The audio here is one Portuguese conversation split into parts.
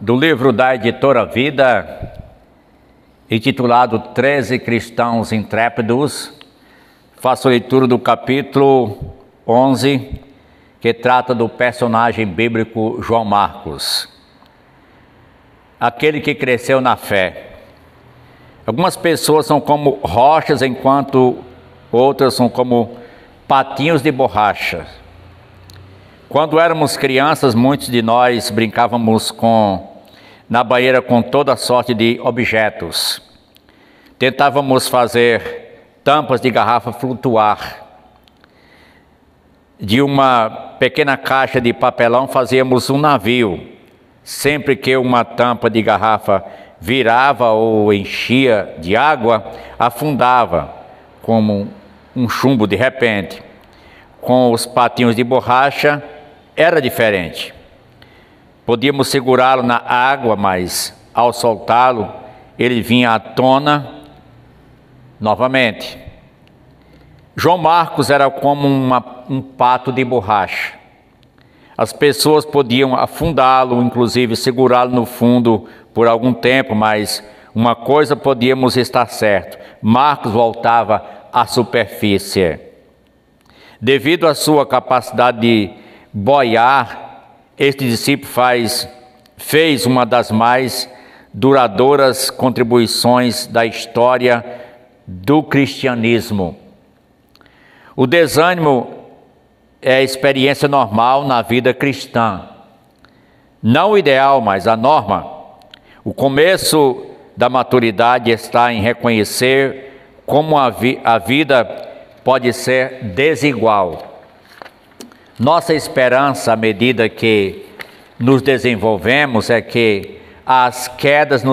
do livro da editora Vida, intitulado 13 Cristãos Intrépidos, faço leitura do capítulo 11, que trata do personagem bíblico João Marcos, aquele que cresceu na fé. Algumas pessoas são como rochas, enquanto outras são como patinhos de borracha. Quando éramos crianças, muitos de nós brincávamos na banheira com toda sorte de objetos. Tentávamos fazer tampas de garrafa flutuar. De uma pequena caixa de papelão fazíamos um navio. Sempre que uma tampa de garrafa virava ou enchia de água, afundava como um chumbo de repente. Com os patinhos de borracha era diferente. Podíamos segurá-lo na água, mas ao soltá-lo, ele vinha à tona novamente. João Marcos era como um pato de borracha. As pessoas podiam afundá-lo, inclusive segurá-lo no fundo por algum tempo, mas uma coisa podíamos estar certo: Marcos voltava à superfície. Devido à sua capacidade de boiar, este discípulo fez uma das mais duradouras contribuições da história do cristianismo. O desânimo é a experiência normal na vida cristã. Não o ideal, mas a norma. O começo da maturidade está em reconhecer como a vida pode ser desigual. Nossa esperança, à medida que nos desenvolvemos, é que as quedas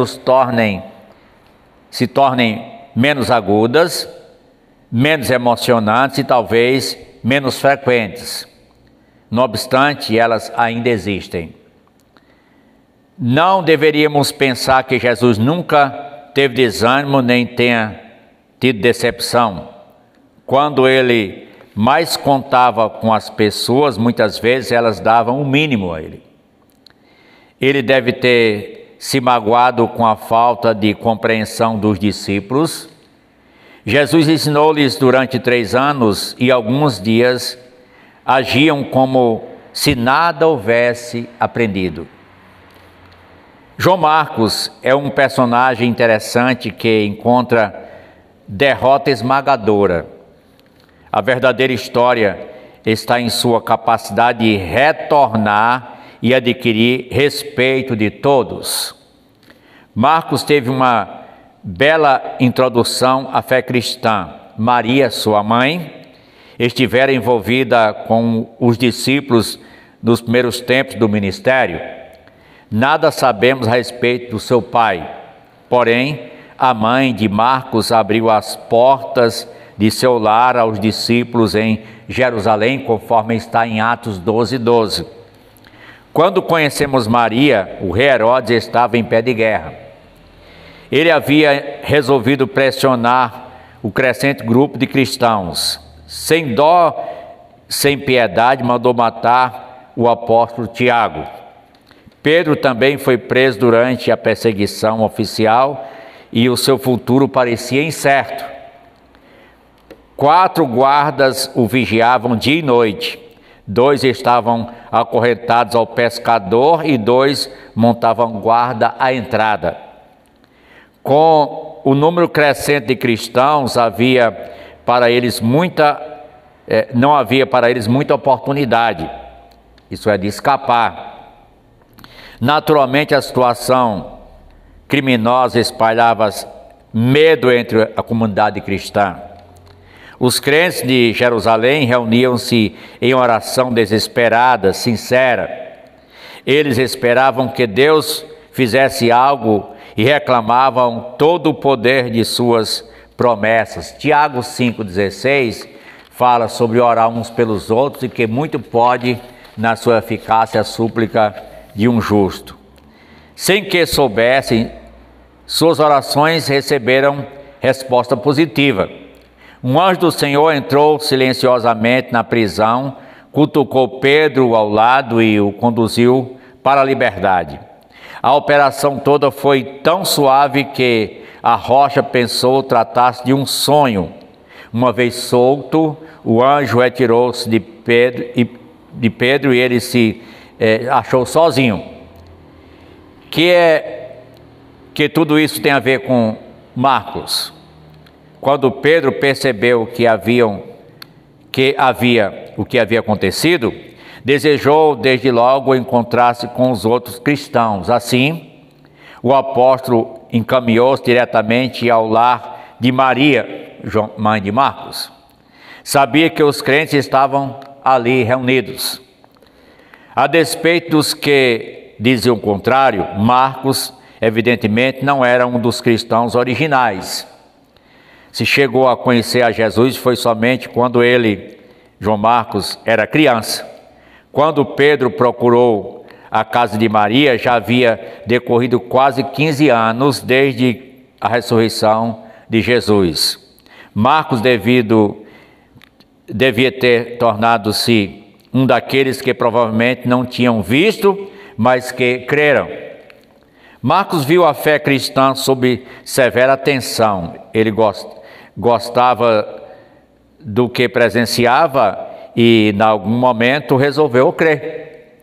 se tornem menos agudas, menos emocionantes e talvez menos frequentes. Não obstante, elas ainda existem. Não deveríamos pensar que Jesus nunca teve desânimo nem tenha tido decepção. Quando ele mais contava com as pessoas, muitas vezes elas davam o mínimo a ele. Ele deve ter se magoado com a falta de compreensão dos discípulos. Jesus ensinou-lhes durante 3 anos e alguns dias agiam como se nada houvesse aprendido. João Marcos é um personagem interessante que encontra derrota esmagadora. A verdadeira história está em sua capacidade de retornar e adquirir respeito de todos. Marcos teve uma bela introdução à fé cristã. Maria, sua mãe, estivera envolvida com os discípulos nos primeiros tempos do ministério. Nada sabemos a respeito do seu pai, porém, a mãe de Marcos abriu as portas de seu lar aos discípulos em Jerusalém, conforme está em Atos 12:12. Quando conhecemos Maria, o rei Herodes estava em pé de guerra. Ele havia resolvido pressionar o crescente grupo de cristãos. Sem dó, sem piedade, mandou matar o apóstolo Tiago. Pedro também foi preso durante a perseguição oficial e o seu futuro parecia incerto. 4 guardas o vigiavam dia e noite. 2 estavam acorrentados ao pescador e 2 montavam guarda à entrada. Com o número crescente de cristãos, não havia para eles muita oportunidade, isso é, de escapar. Naturalmente, a situação criminosa espalhava medo entre a comunidade cristã. Os crentes de Jerusalém reuniam-se em oração desesperada, sincera. Eles esperavam que Deus fizesse algo e reclamavam todo o poder de suas promessas. Tiago 5,16 fala sobre orar uns pelos outros e que muito pode, na sua eficácia, a súplica de um justo. Sem que soubessem, suas orações receberam resposta positiva. Um anjo do Senhor entrou silenciosamente na prisão, cutucou Pedro ao lado e o conduziu para a liberdade. A operação toda foi tão suave que a rocha pensou tratar-se de um sonho. Uma vez solto, o anjo retirou-se de Pedro e ele se achou sozinho. Que tudo isso tem a ver com Marcos. Quando Pedro percebeu o que havia acontecido, desejou desde logo encontrar-se com os outros cristãos. Assim, o apóstolo encaminhou-se diretamente ao lar de Maria, mãe de Marcos. Sabia que os crentes estavam ali reunidos. A despeito dos que diziam o contrário, Marcos, evidentemente, não era um dos cristãos originais. Se chegou a conhecer a Jesus foi somente quando ele, João Marcos, era criança. Quando Pedro procurou a casa de Maria, já havia decorrido quase 15 anos desde a ressurreição de Jesus. Marcos devia ter tornado-se um daqueles que provavelmente não tinham visto, mas que creram. Marcos viu a fé cristã sob severa tensão. Ele gostava do que presenciava e, em algum momento, resolveu crer.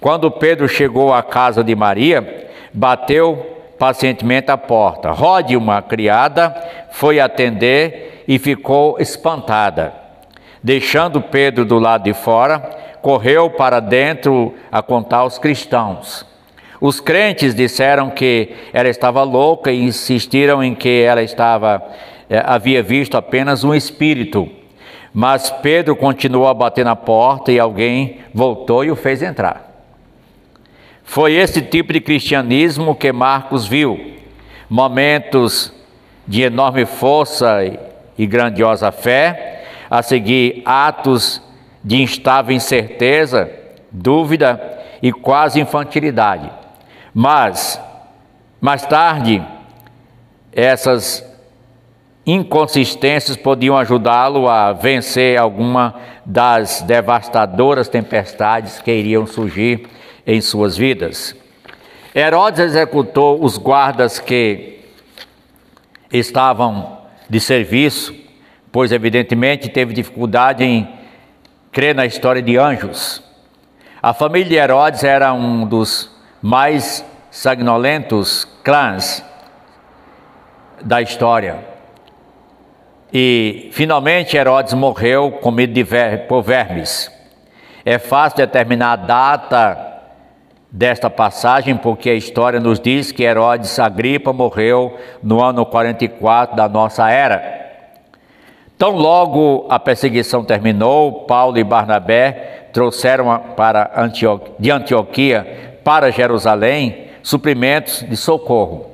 Quando Pedro chegou à casa de Maria, bateu pacientemente à porta. Rode, uma criada, foi atender e ficou espantada. Deixando Pedro do lado de fora, correu para dentro a contar aos cristãos. Os crentes disseram que ela estava louca e insistiram em que ela havia visto apenas um espírito. Mas Pedro continuou a bater na porta e alguém voltou e o fez entrar. Foi esse tipo de cristianismo que Marcos viu. Momentos de enorme força e grandiosa fé, a seguir atos de instável incerteza, dúvida e quase infantilidade. Mas, mais tarde, essas inconsistências podiam ajudá-lo a vencer alguma das devastadoras tempestades que iriam surgir em suas vidas. Herodes executou os guardas que estavam de serviço, pois evidentemente teve dificuldade em crer na história de anjos. A família de Herodes era um dos mais sanguinolentos clãs da história. E finalmente Herodes morreu comido por vermes. É fácil determinar a data desta passagem, porque a história nos diz que Herodes Agripa morreu no ano 44 da nossa era. Tão logo a perseguição terminou, Paulo e Barnabé trouxeram de Antioquia para Jerusalém suprimentos de socorro.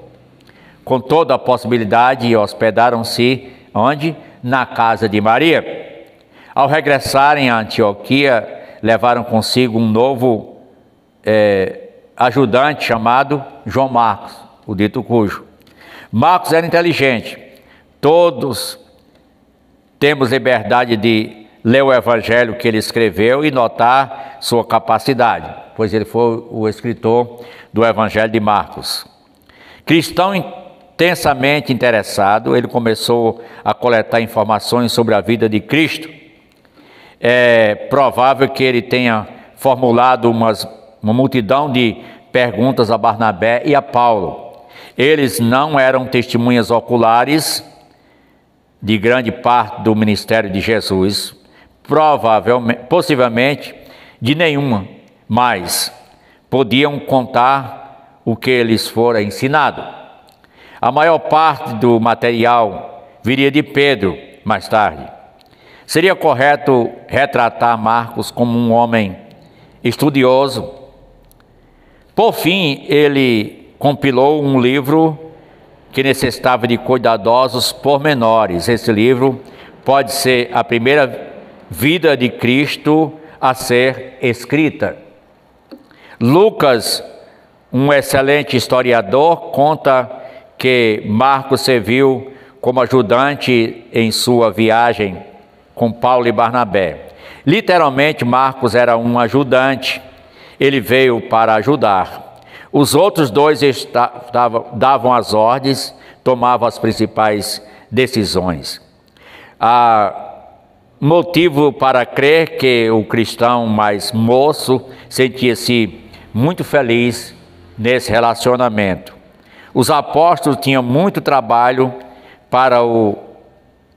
Com toda a possibilidade, hospedaram-se onde? Na casa de Maria. Ao regressarem a Antioquia, levaram consigo um novo ajudante chamado João Marcos, o dito cujo. Marcos era inteligente. Todos temos liberdade de ler o evangelho que ele escreveu e notar sua capacidade, pois ele foi o escritor do evangelho de Marcos. Cristão intensamente interessado, ele começou a coletar informações sobre a vida de Cristo. É provável que ele tenha formulado uma multidão de perguntas a Barnabé e a Paulo. Eles não eram testemunhas oculares de grande parte do ministério de Jesus, possivelmente de nenhuma, mas podiam contar o que lhes fora ensinado. A maior parte do material viria de Pedro mais tarde. Seria correto retratar Marcos como um homem estudioso. Por fim, ele compilou um livro que necessitava de cuidadosos pormenores. Esse livro pode ser a primeira vida de Cristo a ser escrita. Lucas, um excelente historiador, conta que Marcos serviu como ajudante em sua viagem com Paulo e Barnabé. Literalmente, Marcos era um ajudante. Ele veio para ajudar. Os outros dois davam as ordens, tomavam as principais decisões. Há motivo para crer que o cristão mais moço sentia-se muito feliz nesse relacionamento. Os apóstolos tinham muito trabalho para o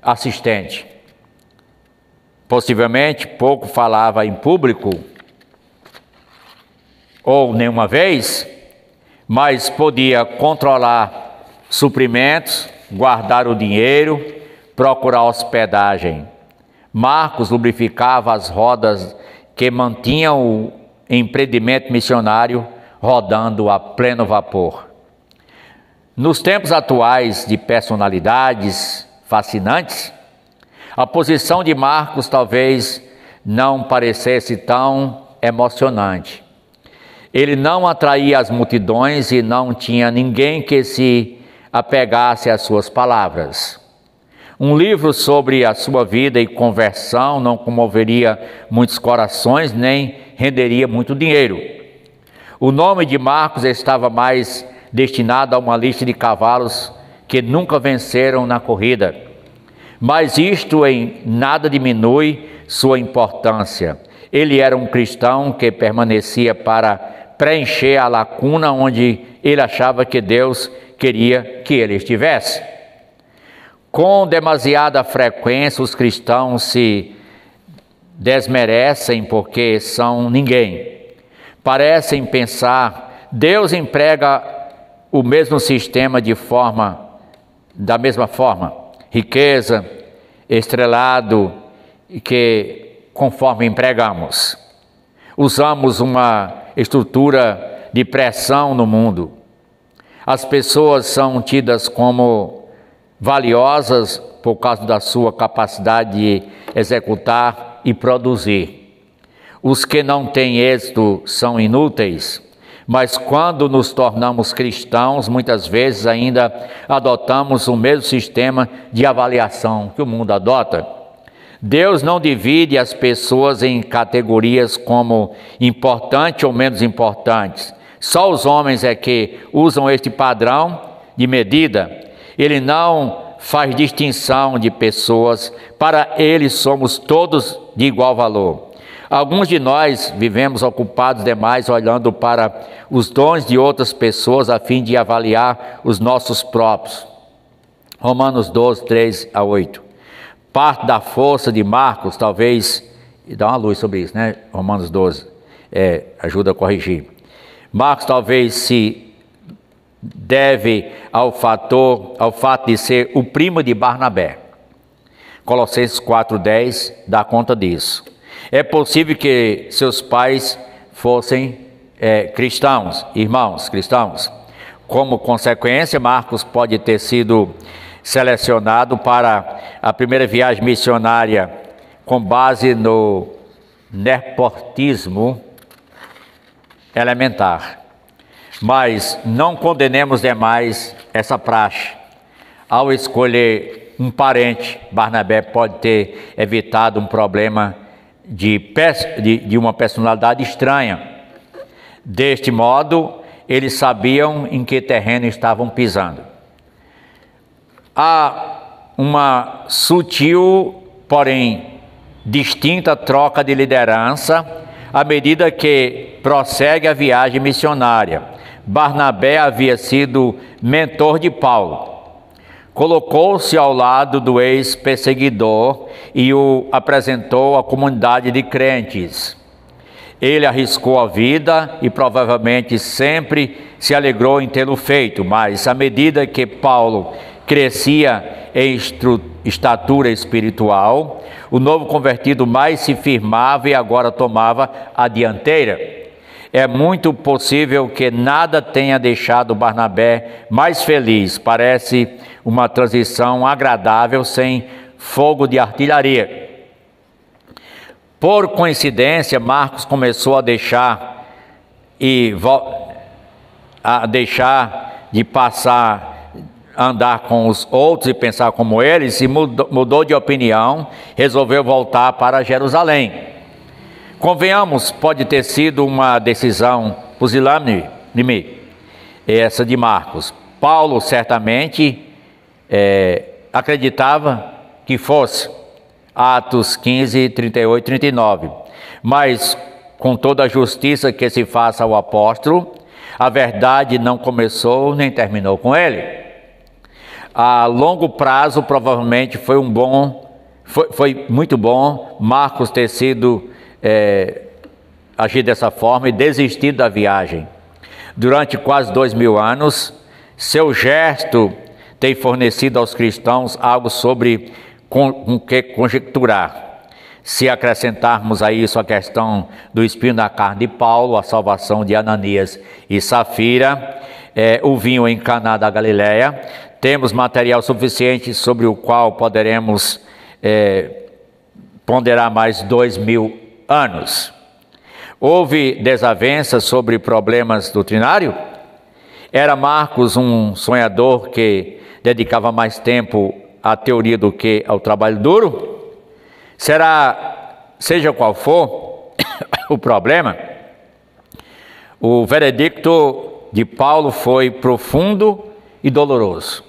assistente. Possivelmente pouco falava em público, ou nenhuma vez, mas podia controlar suprimentos, guardar o dinheiro, procurar hospedagem. Marcos lubrificava as rodas que mantinham o empreendimento missionário rodando a pleno vapor. Nos tempos atuais de personalidades fascinantes, a posição de Marcos talvez não parecesse tão emocionante. Ele não atraía as multidões e não tinha ninguém que se apegasse às suas palavras. Um livro sobre a sua vida e conversão não comoveria muitos corações, nem renderia muito dinheiro. O nome de Marcos estava mais destinado a uma lista de cavalos que nunca venceram na corrida. Mas isto em nada diminui sua importância. Ele era um cristão que permanecia para preencher a lacuna onde ele achava que Deus queria que ele estivesse. Com demasiada frequência, os cristãos se desmerecem porque são ninguém. Parecem pensar, Deus emprega o mesmo sistema da mesma forma, riqueza, estrelado, que conforme empregamos. Usamos uma estrutura de pressão no mundo. As pessoas são tidas como valiosas por causa da sua capacidade de executar e produzir. Os que não têm êxito são inúteis, mas quando nos tornamos cristãos, muitas vezes ainda adotamos o mesmo sistema de avaliação que o mundo adota. Deus não divide as pessoas em categorias como importantes ou menos importantes. Só os homens é que usam este padrão de medida. Ele não faz distinção de pessoas, para ele somos todos de igual valor. Alguns de nós vivemos ocupados demais olhando para os dons de outras pessoas a fim de avaliar os nossos próprios. Romanos 12, 3 a 8. Parte da força de Marcos, talvez, e dá uma luz sobre isso, né? Romanos 12, ajuda a corrigir. Marcos talvez se deve ao fato de ser o primo de Barnabé. Colossenses 4:10 dá conta disso. É possível que seus pais fossem cristãos, irmãos cristãos. Como consequência, Marcos pode ter sido selecionado para a primeira viagem missionária com base no nepotismo elementar. Mas não condenemos demais essa praxe. Ao escolher um parente, Barnabé pode ter evitado um problema de uma personalidade estranha. Deste modo, eles sabiam em que terreno estavam pisando. Há uma sutil, porém distinta troca de liderança à medida que prossegue a viagem missionária. Barnabé havia sido mentor de Paulo. Colocou-se ao lado do ex-perseguidor e o apresentou à comunidade de crentes. Ele arriscou a vida e provavelmente sempre se alegrou em tê-lo feito, mas à medida que Paulo crescia em estatura espiritual, o novo convertido mais se firmava e agora tomava a dianteira. É muito possível que nada tenha deixado Barnabé mais feliz. Parece uma transição agradável sem fogo de artilharia. Por coincidência, Marcos começou a deixar de passar a andar com os outros e pensar como eles, e mudou de opinião, resolveu voltar para Jerusalém. Convenhamos, pode ter sido uma decisão pusilânime, essa de Marcos. Paulo certamente acreditava que fosse Atos 15, 38 e 39. Mas com toda a justiça que se faça ao apóstolo, a verdade não começou nem terminou com ele. A longo prazo, provavelmente foi muito bom Marcos ter sido agir dessa forma e desistido da viagem. Durante quase 2000 anos, seu gesto tem fornecido aos cristãos algo sobre com que conjecturar. Se acrescentarmos a isso a questão do espinho na carne de Paulo, a salvação de Ananias e Safira, o vinho em Caná da Galileia, temos material suficiente sobre o qual poderemos ponderar mais 2000 anos. Houve desavenças sobre problemas doutrinários? Era Marcos um sonhador que dedicava mais tempo à teoria do que ao trabalho duro? Seja qual for o problema, o veredicto de Paulo foi profundo e doloroso.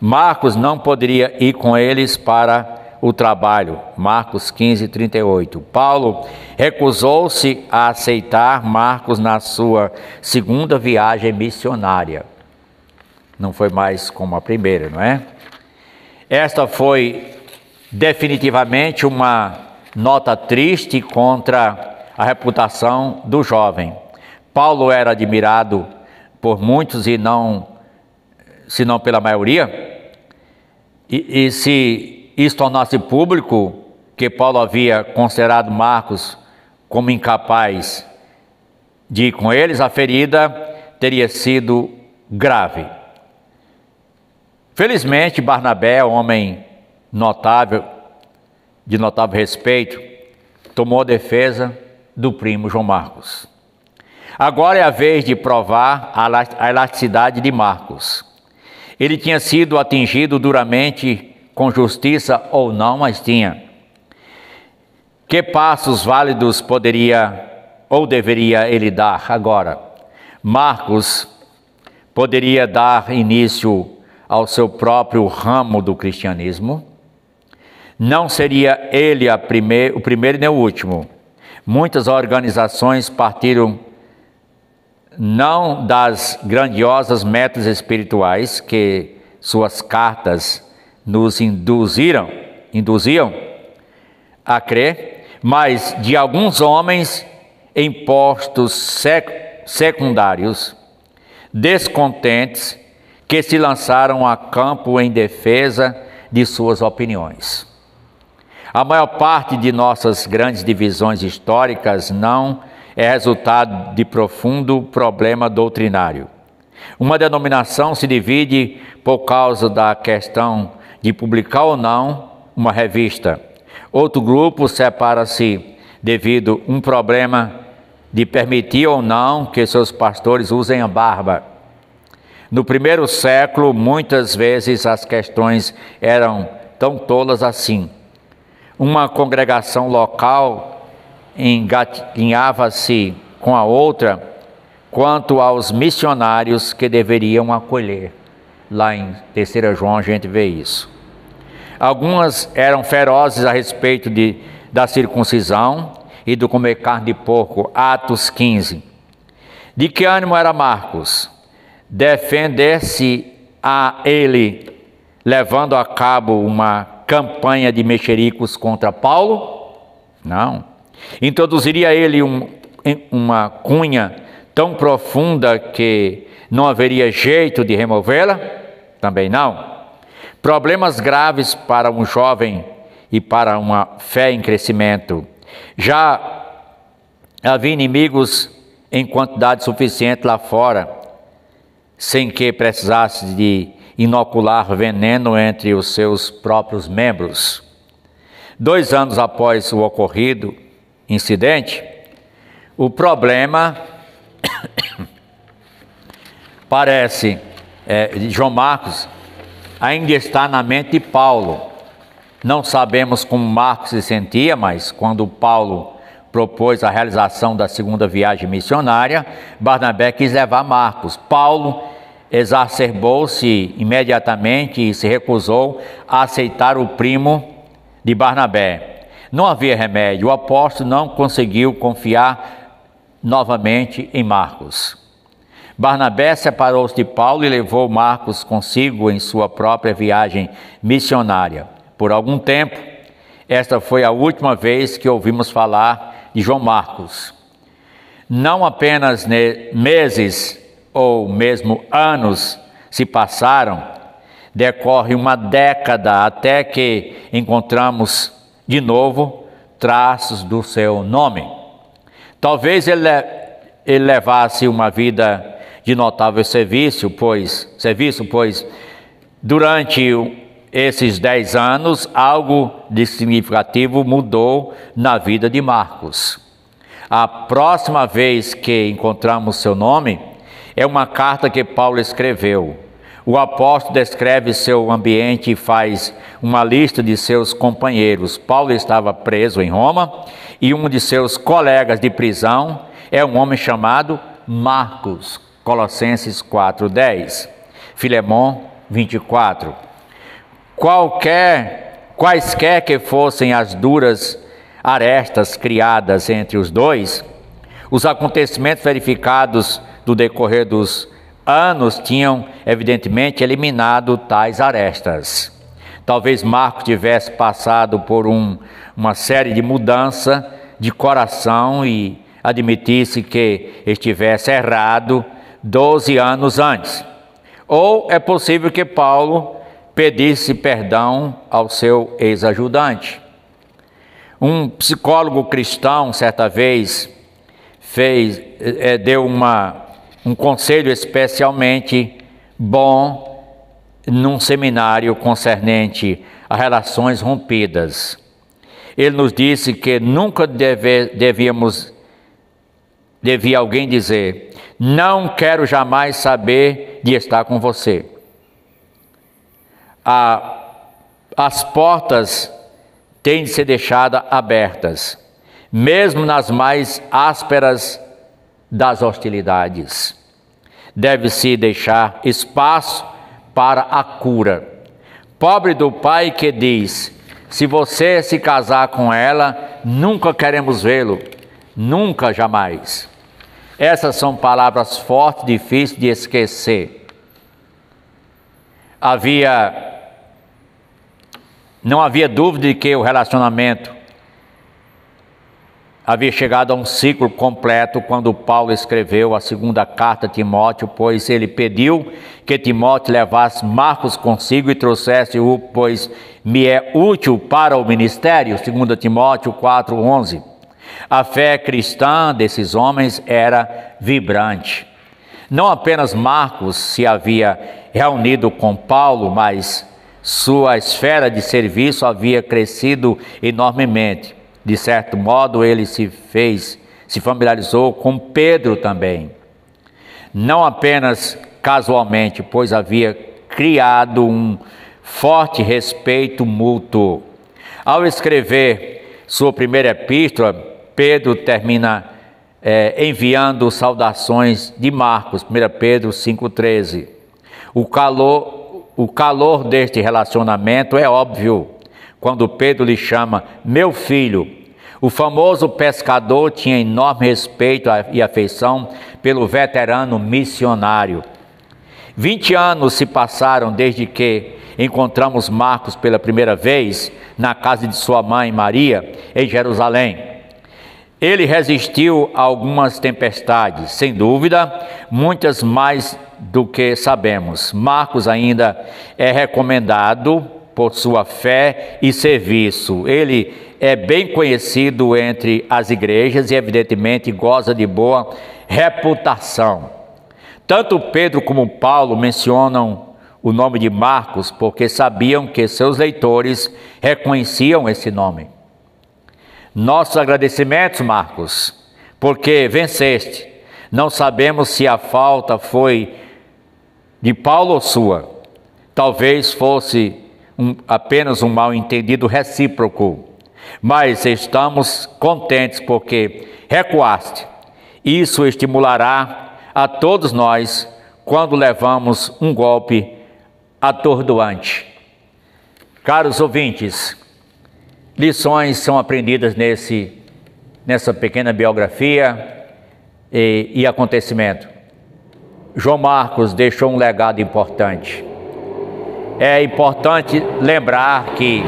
Marcos não poderia ir com eles para o trabalho. Marcos 15, 38. Paulo recusou-se a aceitar Marcos na sua segunda viagem missionária. Não foi mais como a primeira, não é? Esta foi definitivamente uma nota triste contra a reputação do jovem. Paulo era admirado por muitos e se não pela maioria. E se isso tornasse público que Paulo havia considerado Marcos como incapaz de ir com eles, a ferida teria sido grave. Felizmente, Barnabé, homem notável, de notável respeito, tomou a defesa do primo João Marcos. Agora é a vez de provar a elasticidade de Marcos. Ele tinha sido atingido duramente com justiça ou não, mas tinha. Que passos válidos poderia ou deveria ele dar agora? Marcos poderia dar início ao seu próprio ramo do cristianismo. Não seria ele o primeiro nem o último. Muitas organizações partiram não das grandiosas metas espirituais que suas cartas nos induziam a crer, mas de alguns homens em postos secundários, descontentes, que se lançaram a campo em defesa de suas opiniões. A maior parte de nossas grandes divisões históricas não é resultado de profundo problema doutrinário. Uma denominação se divide por causa da questão de publicar ou não uma revista. Outro grupo separa-se devido a um problema de permitir ou não que seus pastores usem a barba. No primeiro século, muitas vezes as questões eram tão tolas assim. Uma congregação local engatinhava-se com a outra quanto aos missionários que deveriam acolher. Lá em 3 João a gente vê isso. Algumas eram ferozes a respeito da circuncisão e do comer carne de porco, Atos 15. De que ânimo era Marcos? Defender-se a ele, levando a cabo uma campanha de mexericos contra Paulo? Não. Introduziria ele uma cunha tão profunda que não haveria jeito de removê-la? Também não. Problemas graves para um jovem e para uma fé em crescimento. Já havia inimigos em quantidade suficiente lá fora, sem que precisasse de inocular veneno entre os seus próprios membros. 2 anos após o ocorrido incidente, o problema parece, de João Marcos, ainda está na mente de Paulo. Não sabemos como Marcos se sentia, mas quando Paulo propôs a realização da segunda viagem missionária, Barnabé quis levar Marcos. Paulo exacerbou-se imediatamente e se recusou a aceitar o primo de Barnabé. Não havia remédio, o apóstolo não conseguiu confiar novamente em Marcos. Barnabé separou-se de Paulo e levou Marcos consigo em sua própria viagem missionária. Por algum tempo, esta foi a última vez que ouvimos falar de João Marcos. Não apenas meses ou mesmo anos se passaram, decorre uma década até que encontramos de novo traços do seu nome. Talvez ele levasse uma vida de notável serviço, pois durante esses 10 anos algo de significativo mudou na vida de Marcos. A próxima vez que encontramos seu nome é uma carta que Paulo escreveu. O apóstolo descreve seu ambiente e faz uma lista de seus companheiros. Paulo estava preso em Roma e um de seus colegas de prisão é um homem chamado Marcos, Colossenses 4:10, Filemão 24. Quaisquer que fossem as duras arestas criadas entre os dois, os acontecimentos verificados do decorrer dos anos tinham evidentemente eliminado tais arestas. Talvez Marcos tivesse passado por uma série de mudança de coração e admitisse que estivesse errado 12 anos antes. Ou é possível que Paulo pedisse perdão ao seu ex-ajudante. Um psicólogo cristão, certa vez, deu um conselho especialmente bom num seminário concernente a relações rompidas. Ele nos disse que nunca devia alguém dizer: não quero jamais saber de estar com você. As portas têm de ser deixadas abertas, mesmo nas mais ásperas das hostilidades. Deve-se deixar espaço para a cura. Pobre do pai que diz: se você se casar com ela, nunca queremos vê-lo, nunca, jamais. Essas são palavras fortes, difíceis de esquecer. Não havia dúvida de que o relacionamento havia chegado a um ciclo completo quando Paulo escreveu a segunda carta a Timóteo, pois ele pediu que Timóteo levasse Marcos consigo e trouxesse-o, pois me é útil para o ministério, 2 Timóteo 4:11. A fé cristã desses homens era vibrante. Não apenas Marcos se havia reunido com Paulo, mas sua esfera de serviço havia crescido enormemente. De certo modo, ele se familiarizou com Pedro também. Não apenas casualmente, pois havia criado um forte respeito mútuo. Ao escrever sua primeira epístola, Pedro termina enviando saudações de Marcos, 1 Pedro 5,13. O calor deste relacionamento é óbvio quando Pedro lhe chama meu filho. O famoso pescador tinha enorme respeito e afeição pelo veterano missionário. 20 anos se passaram desde que encontramos Marcos pela primeira vez na casa de sua mãe Maria, em Jerusalém. Ele resistiu a algumas tempestades, sem dúvida, muitas mais do que sabemos. Marcos ainda é recomendado por sua fé e serviço. Ele é bem conhecido entre as igrejas e, evidentemente, goza de boa reputação. Tanto Pedro como Paulo mencionam o nome de Marcos porque sabiam que seus leitores reconheciam esse nome. Nossos agradecimentos, Marcos, porque venceste. Não sabemos se a falta foi de Paulo ou sua. Talvez fosse apenas um mal-entendido recíproco. mas estamos contentes porque recuaste. Isso estimulará a todos nós quando levamos um golpe atordoante. Caros ouvintes, lições são aprendidas nessa pequena biografia e acontecimento. João Marcos deixou um legado importante. É importante lembrar que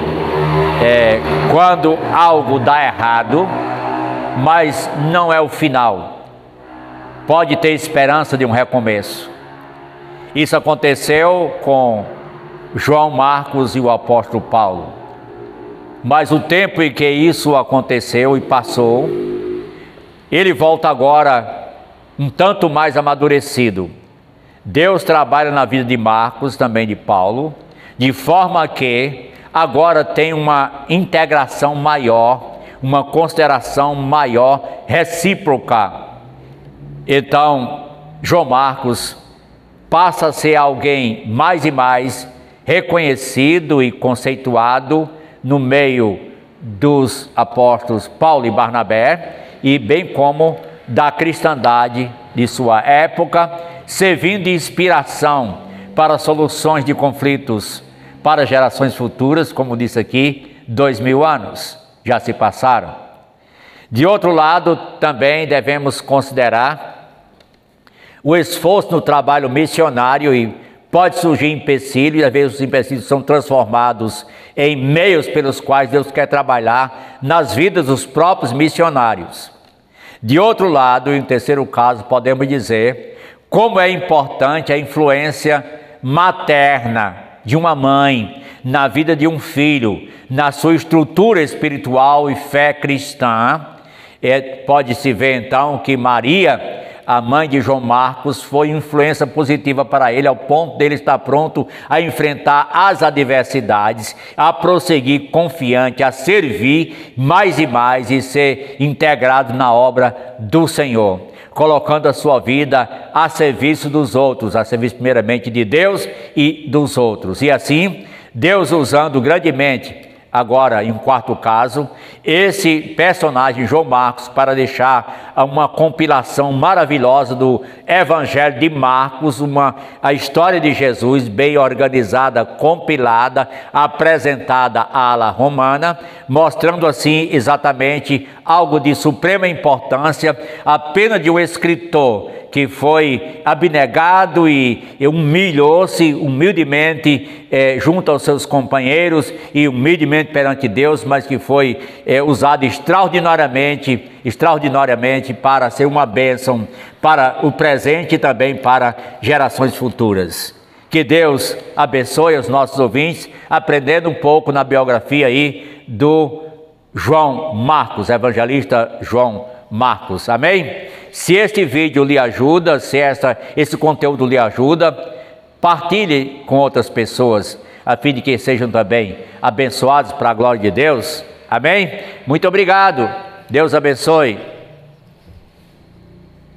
quando algo dá errado, mas não é o final, pode ter esperança de um recomeço. Isso aconteceu com João Marcos e o apóstolo Paulo. Mas o tempo em que isso aconteceu e passou, ele volta agora um tanto mais amadurecido. Deus trabalha na vida de Marcos, também de Paulo, de forma que agora tem uma integração maior, uma consideração maior, recíproca. Então, João Marcos passa a ser alguém mais e mais reconhecido e conceituado no meio dos apóstolos Paulo e Barnabé, e bem como da cristandade de sua época, servindo de inspiração para soluções de conflitos para gerações futuras, como disse aqui, 2000 anos já se passaram. De outro lado, também devemos considerar o esforço no trabalho missionário, e pode surgir empecilhos, e às vezes os empecilhos são transformados em meios pelos quais Deus quer trabalhar nas vidas dos próprios missionários. De outro lado, em terceiro caso, podemos dizer como é importante a influência materna de uma mãe na vida de um filho, na sua estrutura espiritual e fé cristã. Pode-se ver então que Maria, a mãe de João Marcos, foi influência positiva para ele, ao ponto dele estar pronto a enfrentar as adversidades, a prosseguir confiante, a servir mais e mais e ser integrado na obra do Senhor, colocando a sua vida a serviço dos outros, a serviço primeiramente de Deus e dos outros. E assim, Deus usando grandemente, agora em um quarto caso, esse personagem João Marcos, para deixar uma compilação maravilhosa do Evangelho de Marcos, a história de Jesus bem organizada, compilada, apresentada à ala romana, mostrando assim exatamente algo de suprema importância, a pena de um escritor que foi abnegado e humilhou-se humildemente junto aos seus companheiros e humildemente perante Deus, mas que foi usado extraordinariamente para ser uma bênção para o presente e também para gerações futuras. Que Deus abençoe os nossos ouvintes, aprendendo um pouco na biografia aí do João Marcos, evangelista João Marcos. Amém? Se este vídeo lhe ajuda, se esse conteúdo lhe ajuda, partilhe com outras pessoas, a fim de que sejam também abençoados para a glória de Deus. Amém? Muito obrigado. Deus abençoe.